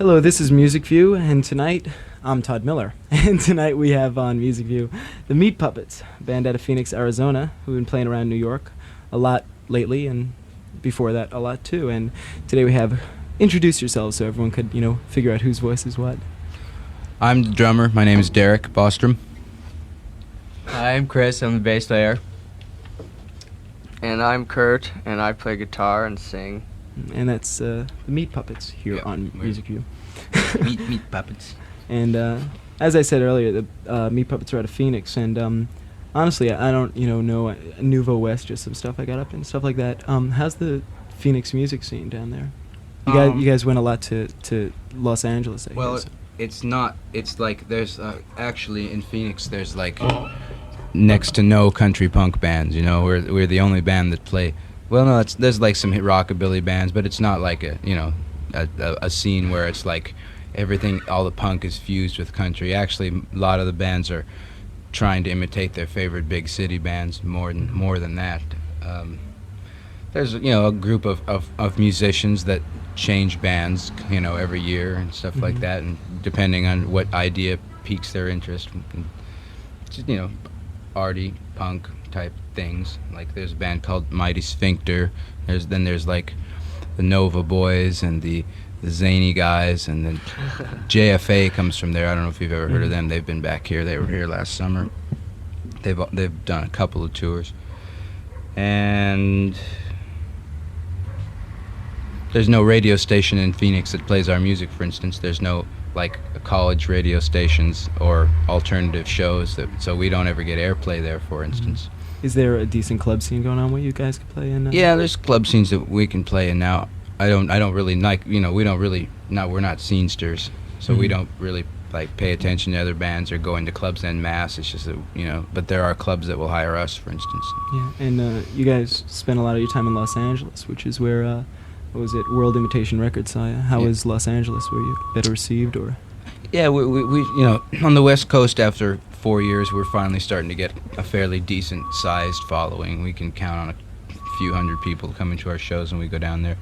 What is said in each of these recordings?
Hello, this is Musicview, and tonight I'm Todd Miller. And tonight we have on Musicview the Meat Puppets, a band out of Phoenix, Arizona, who've been playing around New York a lot lately, and before that a lot too. And today we have introduce yourselves so everyone could, figure out whose voice is what. I'm the drummer. My name is Derek Bostrom. Hi, I'm Chris. I'm the bass player. And I'm Kurt, and I play guitar and sing. And that's the Meat Puppets here on Musicview. Meat Puppets. And as I said earlier, the Meat Puppets are out of Phoenix, and honestly, I don't, know Nouveau West, just some stuff I got up and stuff like that. How's the Phoenix music scene down there? You guys went a lot to Los Angeles, I guess. It's not. It's like there's actually in Phoenix there's like next to no country punk bands. We're the only band that play. Well, no, there's like some rockabilly bands, but it's not like a scene where it's like everything, all the punk is fused with country. Actually, a lot of the bands are trying to imitate their favorite big city bands more than that. There's a group of musicians that change bands every year and stuff like that, and depending on what idea piques their interest, just arty punk type things. Like there's a band called Mighty Sphincter. There's like the Nova Boys and the Zany Guys, and then JFA comes from there. I don't know if you've ever heard of them. They've been back here. They were here last summer. They've done a couple of tours, and there's no radio station in Phoenix that plays our music. For instance, there's no like college radio stations or alternative shows so we don't ever get airplay there, for instance. Is there a decent club scene going on where you guys can play in? Yeah, there's club scenes that we can play in now. I don't really like, we don't really, we're not scenesters, so we don't really like pay attention to other bands or go into clubs en masse. It's just that, but there are clubs that will hire us, for instance. Yeah, and you guys spend a lot of your time in Los Angeles, which is where, what was it, World Imitation Records saw you. How was Los Angeles? Were you better received, or? Yeah, we on the West Coast, after 4 years, we're finally starting to get a fairly decent-sized following. We can count on a few hundred people coming to our shows when we go down there.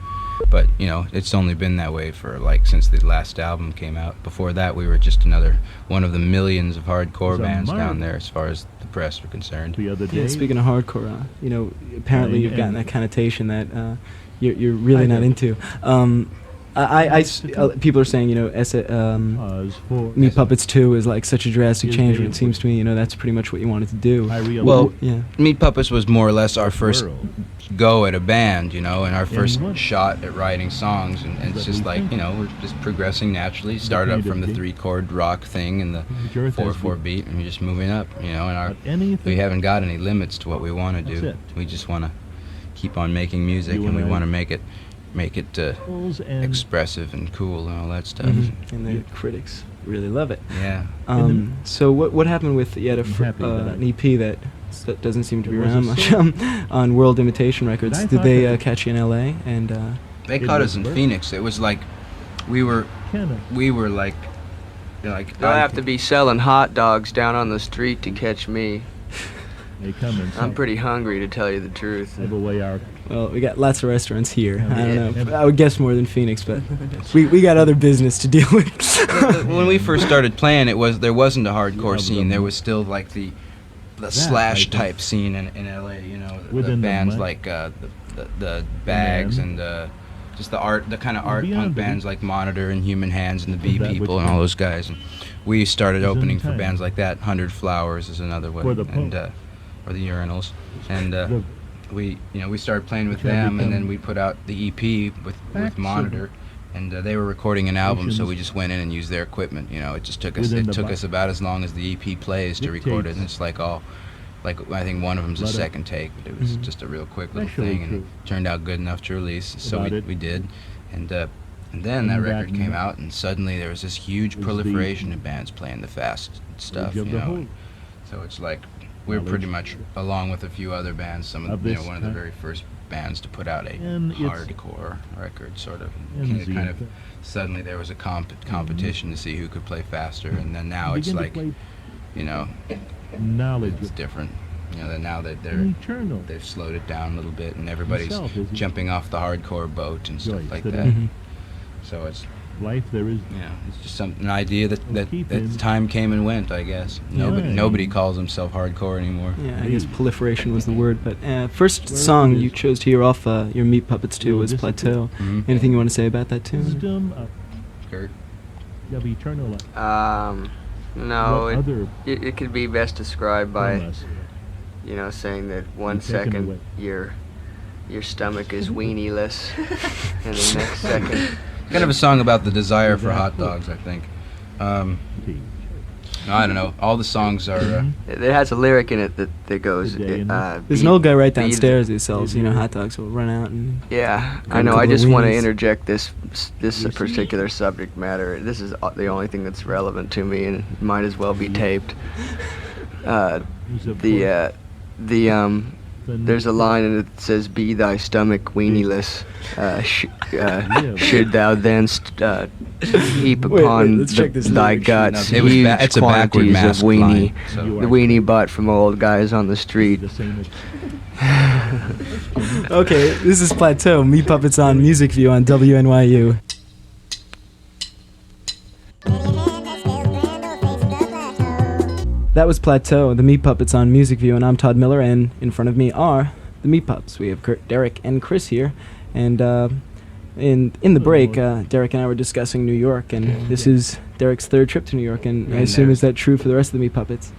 But, it's only been that way for, since the last album came out. Before that, we were just another one of the millions of hardcore bands down there, as far as the press were concerned. Yeah, speaking of hardcore, apparently you've gotten that connotation that you're really not into. People are saying, Meat Puppets 2 is like such a drastic change, and it seems to me, that's pretty much what you wanted to do. Well, Meat Puppets was more or less our first go at a band, and our first shot at writing songs, and it's just like, we're just progressing naturally. Started up from the 3-chord rock thing and the 4/4 beat, and we're just moving up, and we haven't got any limits to what we want to do. We just want to keep on making music, and we want to make it expressive and cool and all that stuff. And the critics really love it. Yeah. So what happened with an EP that doesn't seem to be around much on World Imitation Records? Did they catch you in L.A.? And they caught us in Phoenix. It was like we were like They'll have to be selling hot dogs down on the street to catch me. I'm pretty hungry, to tell you the truth. Well, we got lots of restaurants here. I don't know. I would guess more than Phoenix, but we got other business to deal with. When we first started playing, there wasn't a hardcore scene. There was still like the slash type scene in LA. The bands like the Bags and just the kind of art punk bands like Monitor and Human Hands and the Bee People and all those guys. And we started opening for bands like that. 100 Flowers is another one, and or the Urinals, and we started playing with them, and then we put out the EP with Monitor, and they were recording an album, so we just went in and used their equipment. It just took us about as long as the EP plays to record it, and it's like I think one of them's a second take, but it was just a real quick little thing, and it turned out good enough to release, so we did, and then that record came out, and suddenly there was this huge proliferation of bands playing the fast stuff, so it's like we're pretty much, along with a few other bands, one of the very first bands to put out a hardcore record, sort of. Kind of suddenly there was a competition to see who could play faster, and then now it's like, it's different. Now that they've slowed it down a little bit, and everybody's jumping off the hardcore boat and stuff like that. So life there is. Yeah, it's just an idea that time came and went, I guess. Nobody calls himself hardcore anymore. Yeah, I guess proliferation was the word. But first song you chose to hear off your Meat Puppets too was Plateau. Mhm. Anything you want to say about that tune? Kurt? Of eternal life. No, it could be best described by, saying that one second your stomach is weenie-less, and the next second... Kind of a song about the desire for hot dogs, I think. I don't know. All the songs are... It has a lyric in it that goes... There's an old guy right downstairs who sells, hot dogs. Will run out and... Yeah, I know. I just want to interject this particular subject matter. This is the only thing that's relevant to me, and it might as well be taped. There's a line in it that says, "Be thy stomach weenie-less, should thou then heap upon thy guts huge it's a backward quantities of mask weenie, line, so. the weenie butt from old guys on the street." Okay, this is Plateau, Meat Puppets on Musicview on WNYU. That was Plateau, the Meat Puppets on Musicview, and I'm Todd Miller, and in front of me are the Meat Pups. We have Kurt, Derek, and Chris here, and in the break, Derek and I were discussing New York, and this is Derek's third trip to New York, and I assume is that true for the rest of the Meat Puppets?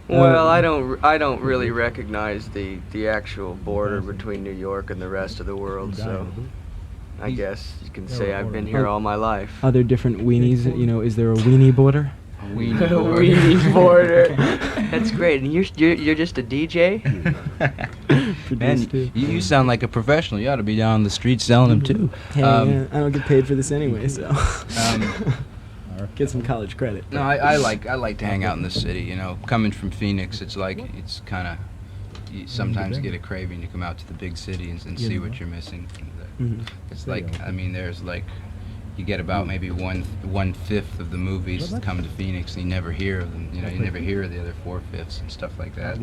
Well, I don't really recognize the actual border between New York and the rest of the world, so I guess you can say I've been here all my life. Are there different weenies? Is there a weenie border? Weenie border. That's great. And you're just a DJ? Man, you sound like a professional. You ought to be down on the street selling them too. Hey, I don't get paid for this anyway, so get some college credit. No, I like to hang out in the city. Coming from Phoenix, it's kind of you sometimes get a craving to come out to the big city and see what you're missing. It's there's you get about maybe 1/5 of the movies that come to Phoenix, and you never hear of them. You never hear of the other 4/5 and stuff like that.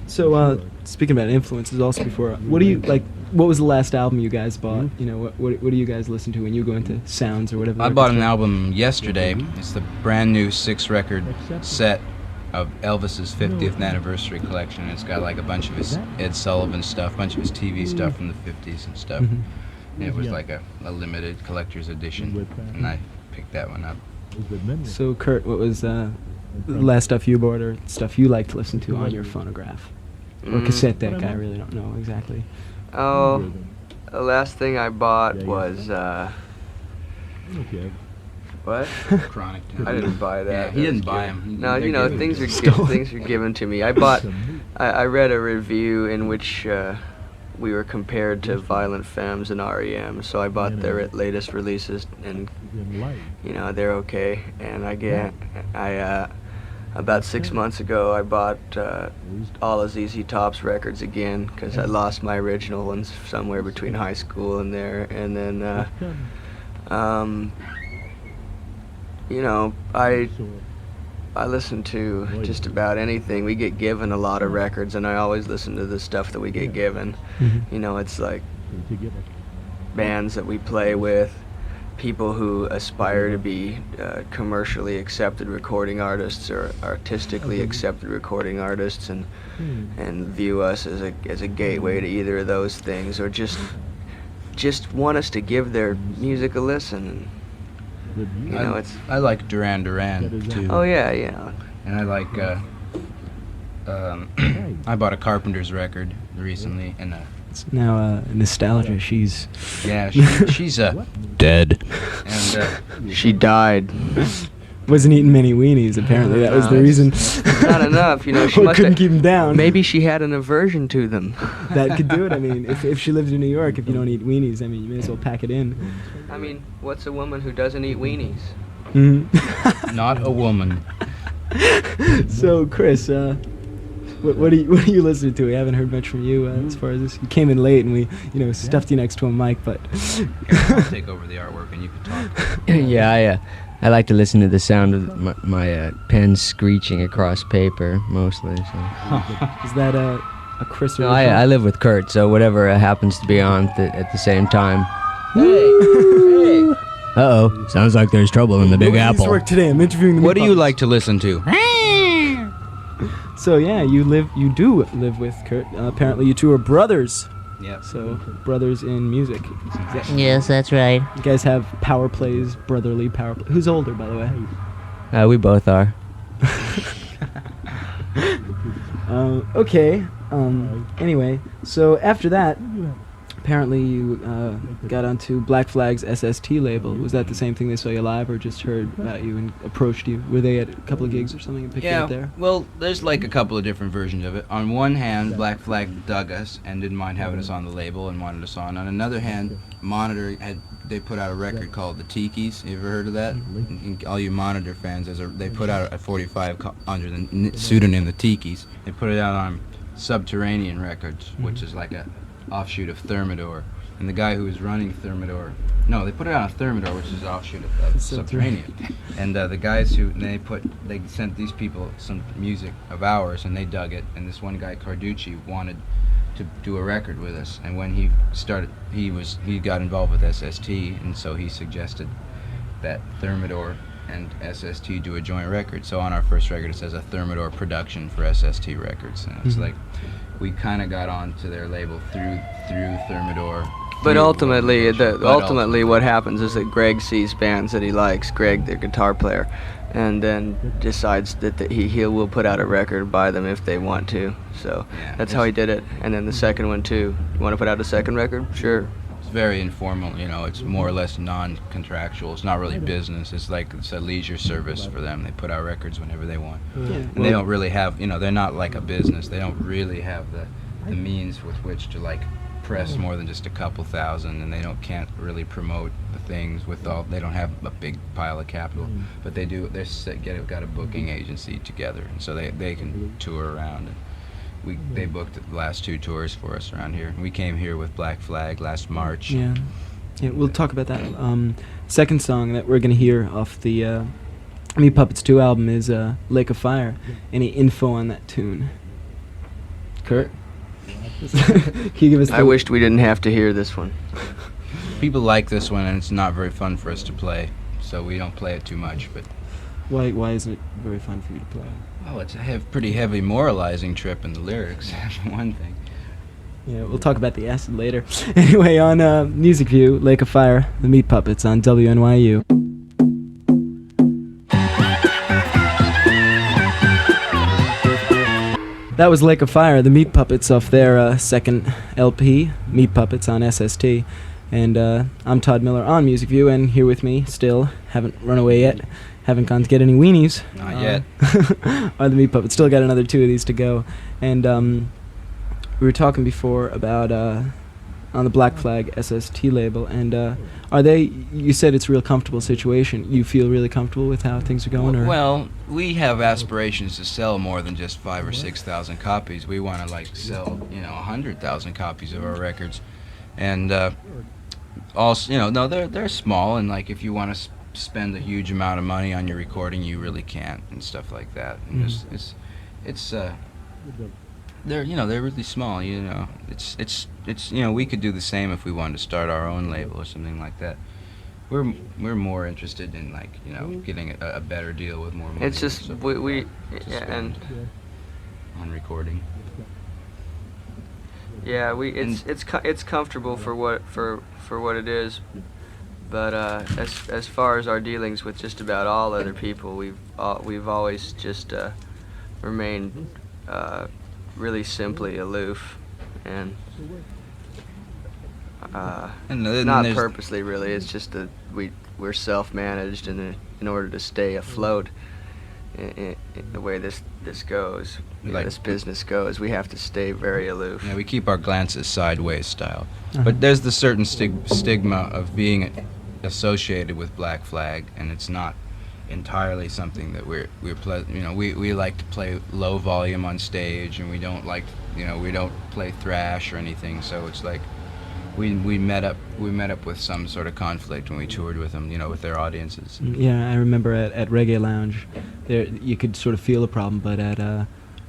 So, speaking about influences, also before, what do you like? What was the last album you guys bought? What do you guys listen to when you go into sounds or whatever? I bought an album yesterday. It's the brand new 6-record set of Elvis's 50th anniversary collection. It's got like a bunch of his Ed Sullivan stuff, a bunch of his TV stuff from the 50s and stuff. And it was like a limited collector's edition, and I picked that one up. So, Kurt, what was the last stuff you bought or stuff you like to listen to on your phonograph? Or cassette deck, I really don't know exactly. Oh, the last thing I bought was, what? Chronic. I didn't buy that. Yeah, he didn't buy them. No, things are given to me. I read a review in which we were compared to Violent Femmes and REM, so I bought their latest releases, and they're okay. And about 6 months ago, I bought all of ZZ Top's records again because I lost my original ones somewhere between high school and there. And then, I listen to just about anything. We get given a lot of records, and I always listen to the stuff that we get given. It's like bands that we play with, people who aspire to be commercially accepted recording artists or artistically accepted recording artists, and view us as a gateway to either of those things, or just want us to give their music a listen. I like Duran Duran too. Oh yeah. And I like I bought a Carpenter's record recently, and it's now nostalgia. She's she's dead, and she died. Wasn't eating many weenies, apparently. That was the reason. Not enough, She couldn't keep them down. Maybe she had an aversion to them. That could do it. I mean, if she lived in New York, if you don't eat weenies, you may as well pack it in. I mean, what's a woman who doesn't eat weenies? Not a woman. So, Chris, what are you listening to? We haven't heard much from you as far as this. You came in late, and we stuffed you next to a mic, but I'll take over the artwork, and you can talk. Yeah, I like to listen to the sound of my pen screeching across paper, mostly. So. Is that a Chris? No, I live with Kurt, so whatever happens to be on at the same time. Uh-oh. Sounds like there's trouble in the Big Nobody's Apple. work today. I'm interviewing the What do Meat you Puppets. like to listen to? So yeah, you do live with Kurt. Apparently, you two are brothers. Yeah. So brothers in music. Yes, that's right. You guys have power plays, brotherly power plays. Who's older, by the way? We both are. Okay. Anyway, so after that, apparently you got onto Black Flag's SST label. Was that the same thing? They saw you live, or just heard about you and approached you? Were they at a couple of gigs or something and picked you up there? Well, there's like a couple of different versions of it. On one hand, Black Flag dug us and didn't mind having us on the label and wanted us on. On another hand, Monitor they put out a record called the Tikis. You ever heard of that? And all you Monitor fans, they put out a 45 under the pseudonym the Tikis. They put it out on Subterranean Records, which is like a offshoot of Thermidor. And the guy who was running Thermidor, no, they put it on Thermidor, which is an offshoot of Subterranean. And the guys who they sent these people some music of ours, and they dug it. And this one guy Carducci wanted to do a record with us. And when he started, he got involved with SST, and so he suggested that Thermidor and SST do a joint record. So on our first record, it says a Thermidor production for SST Records, and it's like we kind of got onto their label through Thermidor. But ultimately, what happens is that Greg sees bands that he likes, Greg, the guitar player, and then decides that he will put out a record by them if they want to. So that's how he did it. And then the second one too. You want to put out a second record? Sure. It's very informal, it's more or less non-contractual. It's not really business. It's a leisure service for them. They put out records whenever they want. And they don't really have, they're not like a business. They don't really have the means with which to press more than just a couple thousand, and they can't really promote the things they don't have a big pile of capital, but they do. Got a booking agency together, and so they can tour around. And they booked the last 2 tours for us around here. We came here with Black Flag last March. Yeah, we'll talk about that. Second song that we're gonna hear off the Meat Puppets 2 album is Lake of Fire. Any info on that tune? Kurt? Can you give us I wished we didn't have to hear this one. People like this one, and it's not very fun for us to play, so we don't play it too much. But why isn't it very fun for you to play? Oh, it's a pretty heavy moralizing trip in the lyrics, for one thing. Yeah, we'll talk about the acid later. Anyway, on Musicview, Lake of Fire, the Meat Puppets on WNYU. That was Lake of Fire, the Meat Puppets off their second LP, Meat Puppets on SST. And I'm Todd Miller on Musicview, and here with me still, haven't run away yet, haven't gone to get any weenies. Not yet. Are the Meat Puppets. Still got another 2 of these to go. And we were talking before about on the Black Flag SST label, and you said it's a real comfortable situation. You feel really comfortable with how things are going? Or? Well, we have aspirations to sell more than just 5,000 or 6,000 copies. We want to sell 100,000 copies of our records, and also they're small, and if you want to spend a huge amount of money on your recording, you really can't, and stuff like that. And they're really small. It's we could do the same if we wanted to start our own label or something like that. We're more interested in getting a better deal with more money. It's just and on recording. Yeah, it's comfortable for what it is, but as far as our dealings with just about all other people, we've always just remained really simply aloof, and not purposely really. It's just that we're self-managed, and in order to stay afloat in the way this goes, this business goes, we have to stay very aloof. Yeah, we keep our glances sideways style. But there's the certain stigma of being associated with Black Flag, and it's not entirely something that we like to play low volume on stage, and we don't play thrash or anything. So it's we met up with some sort of conflict when we toured with them, with their audiences. Yeah, I remember at Reggae Lounge, there you could sort of feel a problem, but at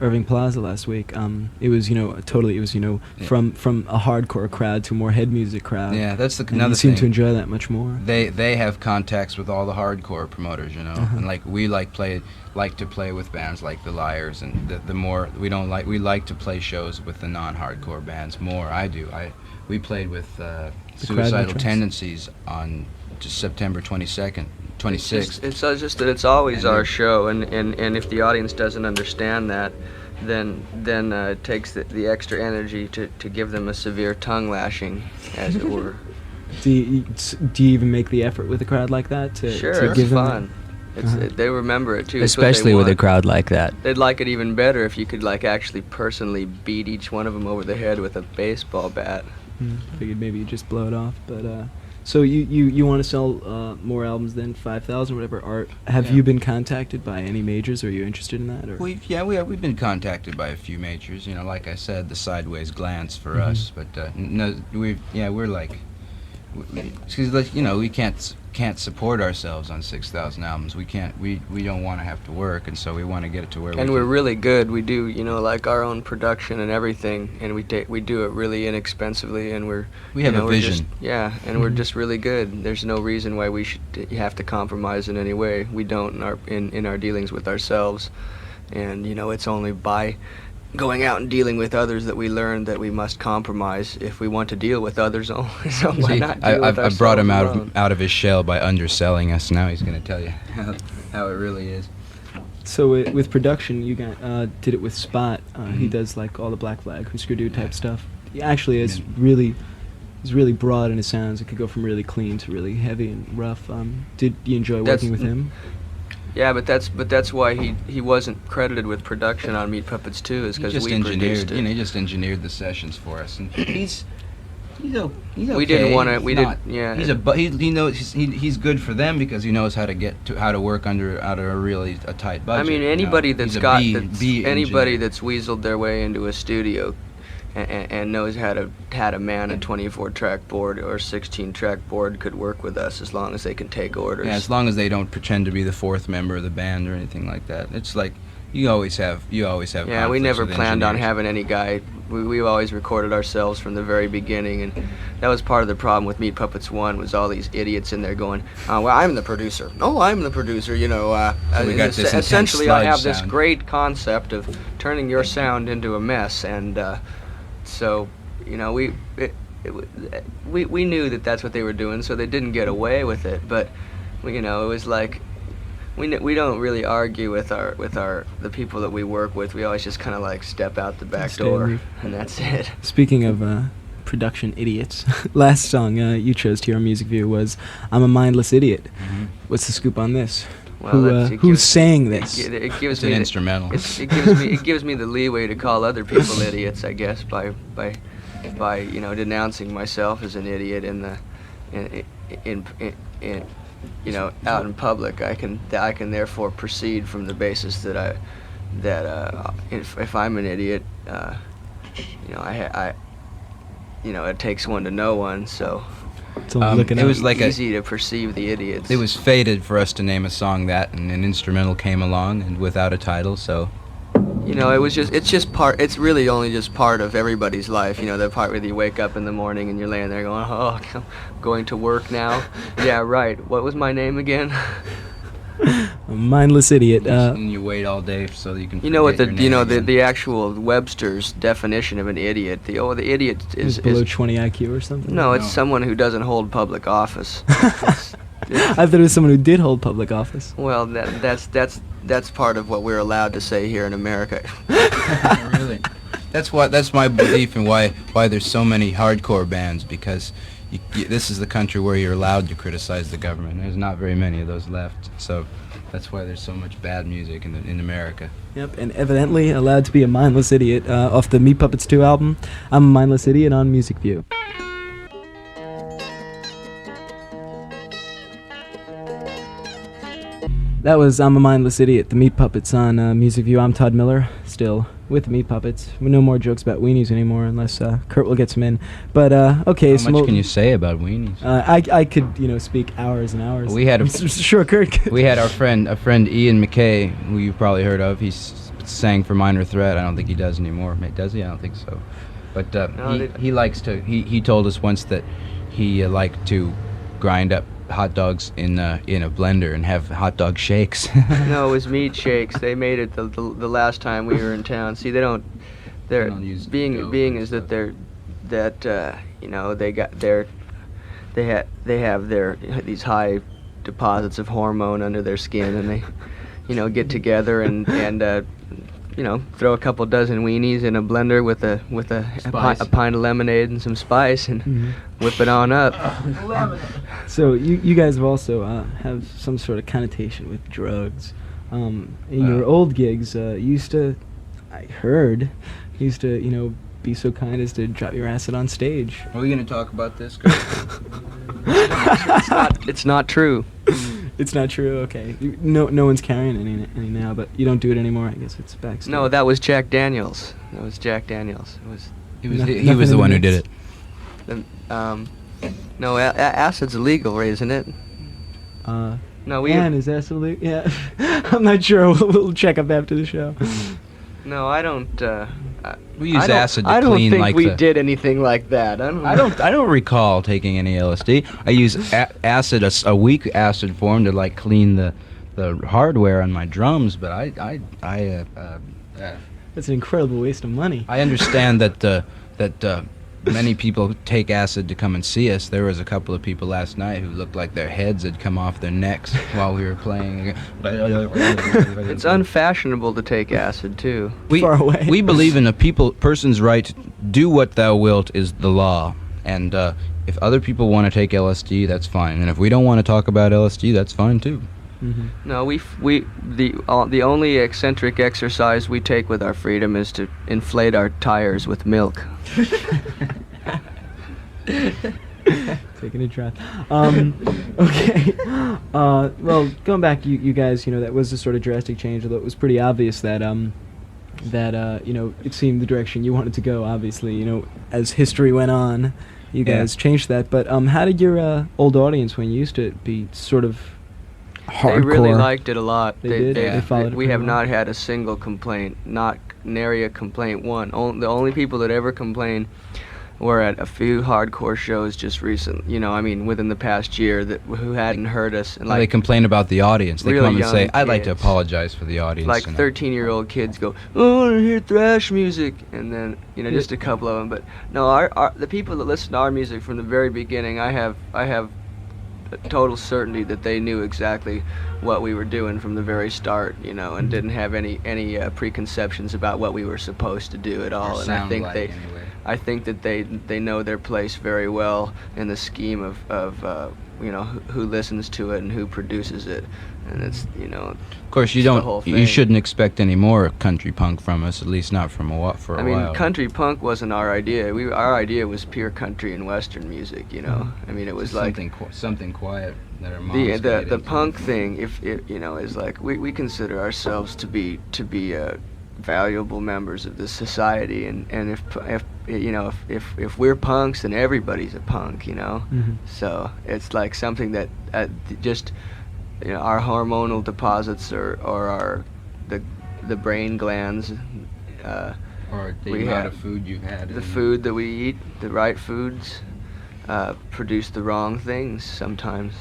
Irving Plaza last week. It was, totally. It was, from a hardcore crowd to a more head music crowd. Yeah, that's and another you seem thing. to enjoy that much more. They have contacts with all the hardcore promoters, and like we like to play with bands like the Liars, and the more we like to play shows with the non-hardcore bands more. We played with Suicidal Tendencies on just September 26th. It's just that it's always our show, and if the audience doesn't understand that, then it takes the extra energy to give them a severe tongue lashing, as it were. Do you even make the effort with a crowd like that? Sure, to it's give fun. They remember it too. Especially with a crowd like that. They'd like it even better if you could actually personally beat each one of them over the head with a baseball bat. Figured maybe you just blow it off, but so you want to sell more albums than 5,000, whatever. Have you been contacted by any majors? Are you interested in that? Or? We've been contacted by a few majors. Like I said, the Sideways Glance for us, but no, we're like. Because we can't support ourselves on 6,000 albums. We don't want to have to work, and so we want to get it to where. And we're really good. We do our own production and everything, and we do it really inexpensively, and we have a vision. We're just really good. There's no reason why we should have to compromise in any way. We don't in our dealings with ourselves, and it's only by going out and dealing with others that we learn that we must compromise if we want to deal with others only. So why not deal with I brought him alone? out of his shell by underselling us. Now he's going to tell you how it really is. So with production, you did it with Spot. He does like all the Black Flag, Husker Du type stuff. He actually is really broad in his sounds. It could go from really clean to really heavy and rough. Did you enjoy working with him? Yeah, but that's why he wasn't credited with production on Meat Puppets 2, is because we produced it. He just engineered the sessions for us, and he's okay. We didn't want to. We didn't. Yeah. He's good for them because he knows how to work under a tight budget. I mean, anybody that's anybody that's weaseled their way into a studio and knows how to man a 24-track board or 16-track board could work with us as long as they can take orders. Yeah, as long as they don't pretend to be the fourth member of the band or anything like that. It's like you always have. Yeah, we never planned on having any guy. We've always recorded ourselves from the very beginning, and that was part of the problem with Meat Puppets 1 was all these idiots in there going, well, I'm the producer. Oh, I'm the producer. So we got this essentially, I have this sound. great concept of turning your sound into a mess, and so we knew that that's what they were doing, so they didn't get away with it. But it was like we don't really argue with the people that we work with. We always just kind of step out the back door, and that's it. Speaking of production idiots, last song you chose here on Musicview was "I'm a Mindless Idiot." Mm-hmm. What's the scoop on this? Well, who's saying this? It gives It's me an instrumental. It gives me the leeway to call other people idiots, I guess, by denouncing myself as an idiot out in public. I can therefore proceed from the basis that if I'm an idiot, it takes one to know one, so. It was like easy to perceive the idiots. It was fated for us to name a song that, and an instrumental came along, and without a title, so. It's really only just part of everybody's life. The part where you wake up in the morning and you're laying there going, oh, I'm going to work now. Yeah, right. What was my name again? A mindless idiot. And you wait all day so that you can. The actual Webster's definition of an idiot. The idiot is below 20 IQ or something. No, it's someone who doesn't hold public office. I thought it was someone who did hold public office. Well, that's part of what we're allowed to say here in America. Really, that's my belief in why there's so many hardcore bands, because this is the country where you're allowed to criticize the government. There's not very many of those left, so that's why there's so much bad music in America. Yep, and evidently allowed to be a mindless idiot off the Meat Puppets 2 album. I'm a Mindless Idiot on Musicview. That was I'm a Mindless Idiot, the Meat Puppets on Musicview. I'm Todd Miller, still with the Meat Puppets. No more jokes about weenies anymore, unless Kurt will get some in. But okay, how much can you say about weenies? I could speak hours and hours. We had sure, Kurt. We had a friend Ian McKay, who you've probably heard of. He's sang for Minor Threat. I don't think he does anymore. Does he? I don't think so. But he likes to. He told us once that he liked to grind up hot dogs in a blender and have hot dog shakes. No, it was meat shakes. They made it the last time we were in town. See, they don't use being is that they're you know, they have these high deposits of hormone under their skin, and they, you know, get together and you know, throw a couple dozen weenies in a blender with a pint of lemonade and some spice, and whip it on up. So you guys have also have some sort of connotation with drugs. In your old gigs, I heard, used to, you know, be so kind as to drop your acid on stage. Are we going to talk about this? It's not true. It's not true. Okay. No one's carrying any now, but you don't do it anymore. I guess it's backstage. No, that was Jack Daniels. He was the one who did it. No, acid's illegal, isn't it? No, is acid illegal? Yeah. I'm not sure. We'll check up after the show. No, I don't. We use acid to I don't clean, think like we did anything like that. I don't recall taking any LSD. I use acid, a weak acid form, to like clean the hardware on my drums. But That's an incredible waste of money. I understand that many people take acid to come and see us. There was a couple of people last night who looked like their heads had come off their necks while we were playing. It's unfashionable to take acid too. Far away. We believe in a person's right to do what thou wilt is the law, and if other people want to take LSD, that's fine. And if we don't want to talk about LSD, that's fine too. Mm-hmm. No, the only eccentric exercise we take with our freedom is to inflate our tires with milk. Taking a drive. Okay. Well, going back, you guys, you know, that was a sort of drastic change, although it was pretty obvious that you know, it seemed the direction you wanted to go. Obviously, you know, as history went on, you guys changed that. But how did your old audience, when you used to be sort of hardcore? They really liked it a lot. They did. They followed it. We have not had a single complaint, not nary a complaint one. The only people that ever complained were at a few hardcore shows just recently. You know, I mean, within the past year, who hadn't heard us. And they complain about the audience. They really come up and say, young "I'd like to kids. apologize for the audience." Like 13-year-old kids go, "Oh, I want to hear thrash music," and then, you know, just a couple of them. But no, the people that listen to our music from the very beginning, I have total certainty that they knew exactly what we were doing from the very start, you know, and didn't have any preconceptions about what we were supposed to do at all. And I think that they know their place very well in the scheme of you know, who listens to it and who produces it, and it's, you know. Of course, you shouldn't expect any more country punk from us, at least not for a while. I mean, country punk wasn't our idea. Our idea was pure country and western music, you know. I mean, it was something quiet that our moms the punk thing, if you know, is like we consider ourselves to be valuable members of this society, and if you know, if we're punks, then everybody's a punk, you know. Mm-hmm. So it's like something that just, you know, our hormonal deposits or the brain glands, or the amount of food you've had, the food that we eat, the right foods, produce the wrong things sometimes.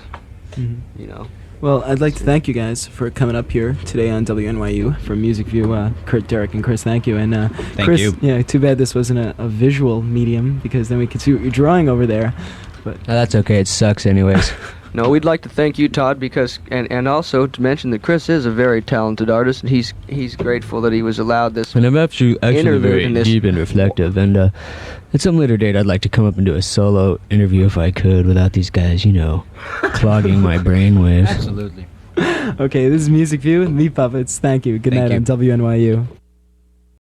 Mm-hmm. You know. Well, I'd like to thank you guys for coming up here today on WNYU from Musicview. Kurt, Derek, and Chris, thank you. And thank Chris, you. Yeah, too bad this wasn't a visual medium, because then we could see what you're drawing over there. But that's okay. It sucks anyways. No, we'd like to thank you, Todd, because and also to mention that Chris is a very talented artist, and he's grateful that he was allowed this. And I'm actually very in this deep and reflective, and at some later date, I'd like to come up and do a solo interview if I could, without these guys, you know, clogging my brainwaves. Absolutely. Okay, this is Musicview with Meat Puppets. Thank you. Good night on WNYU.